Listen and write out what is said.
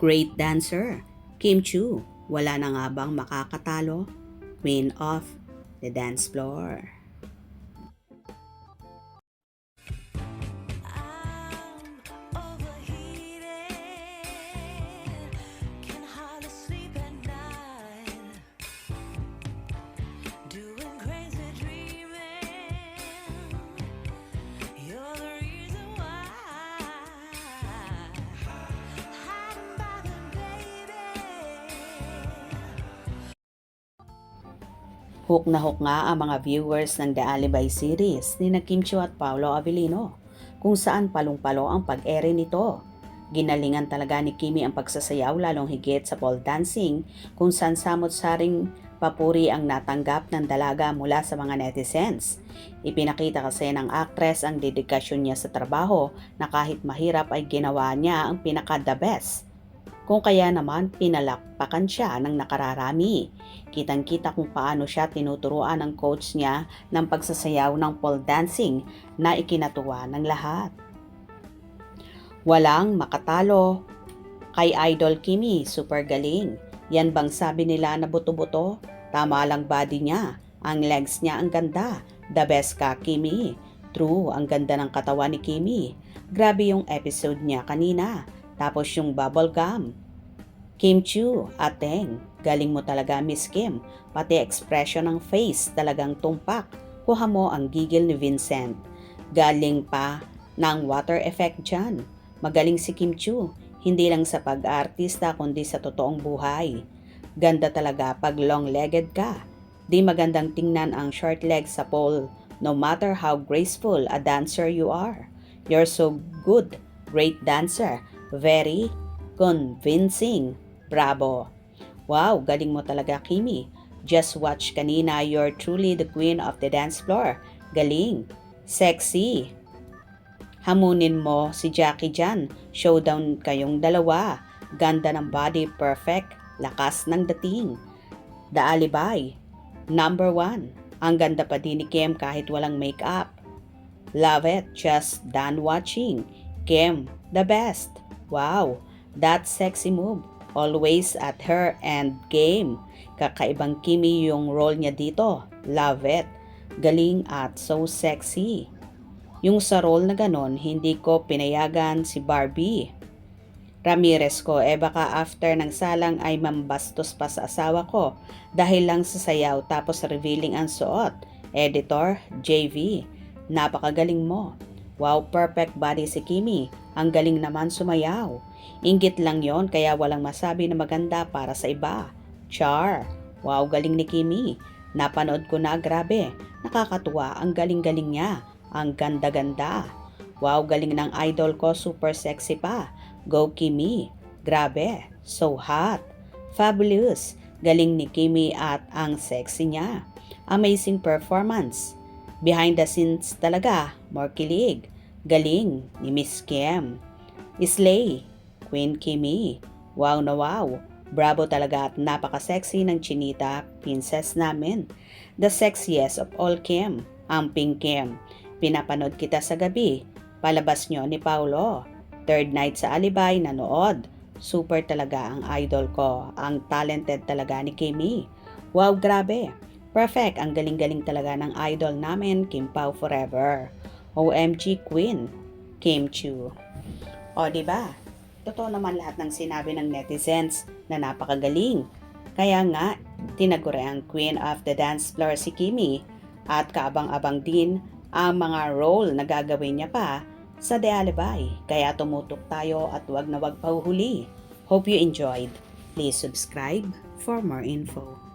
Great dancer, Kim Chiu. Wala na nga bang makakatalo? Queen of the dance floor. Hook na hook nga ang mga viewers ng The Alibay series ni Kim Chiu at Paolo Avellino, kung saan palong-palo ang pag-ere nito. Ginalingan talaga ni Kimi ang pagsasayaw lalong higit sa pole dancing, kung saan samot-saring papuri ang natanggap ng dalaga mula sa mga netizens. Ipinakita kasi ng actress ang dedikasyon niya sa trabaho na kahit mahirap ay ginawa niya ang pinaka-the best. Kung kaya naman pinalakpakan siya ng nakararami. Kitang-kita kung paano siya tinuturuan ng coach niya ng pagsasayaw ng pole dancing na ikinatuwa ng lahat. Walang makatalo kay Idol Kimi, super galing. Yan bang sabi nila na buto-buto? Tama lang body niya, ang legs niya ang ganda. The best ka, Kimi. True, ang ganda ng katawan ni Kimi. Grabe yung episode niya kanina. Tapos yung bubble gum. Kim Chiu, ateng, galing mo talaga Miss Kim. Pati expression ng face talagang tumpak. Kuha mo ang gigil ni Vincent. Galing pa ng water effect dyan. Magaling si Kim Chiu, hindi lang sa pag-artista kundi sa totoong buhay. Ganda talaga pag long-legged ka. Di magandang tingnan ang short legs sa pole, no matter how graceful a dancer you are. You're so good, great dancer. Very convincing. Bravo. Wow, galing mo talaga, Kimi. Just watch kanina, you're truly the queen of the dance floor. Galing. Sexy. Hamunin mo si Jackie dyan. Showdown kayong dalawa. Ganda ng body, perfect. Lakas ng dating. The Alibay. Number 1. Ang ganda pa din ni Kim kahit walang makeup. Love it. Just done watching. Kim, the best. Wow, that sexy move. Always at her end game. Kakaibang Kimi yung role niya dito. Love it. Galing at so sexy. Yung sa role na ganon, hindi ko pinayagan si Barbie Ramirez ko, baka after ng salang ay mambastos pa sa asawa ko dahil lang sa sayaw tapos revealing ang suot. Editor, JV, napakagaling mo. Wow, perfect body si Kimi. Ang galing naman sumayaw. Inggit lang yon kaya walang masabi na maganda para sa iba. Char, wow, galing ni Kimi. Napanood ko na, grabe. Nakakatuwa, ang galing-galing niya. Ang ganda-ganda. Wow, galing ng idol ko, super sexy pa. Go Kimi. Grabe, so hot. Fabulous. Galing ni Kimi at ang sexy niya. Amazing performance. Behind the scenes talaga, more kilig. Galing ni Miss Kim. Slay, Queen Kimi. Wow na wow. Bravo talaga at napaka-sexy ng chinita, princess namin. The sexiest of all Kim, ang Pink Kim. Pinapanood kita sa gabi. Palabas nyo ni Paulo. Third night sa Alibay, nanood. Super talaga ang idol ko. Ang talented talaga ni Kimi. Wow, grabe. Perfect, ang galing-galing talaga ng idol namin, Kim Pao forever. OMG Queen, Kim Chiu. O, diba? Totoo naman lahat ng sinabi ng netizens na napakagaling. Kaya nga, tinaguri ang Queen of the Dance Floor si Kimi at kaabang-abang din ang mga role na gagawin niya pa sa The Alibay. Kaya tumutok tayo at wag na wag pahuhuli. Hope you enjoyed. Please subscribe for more info.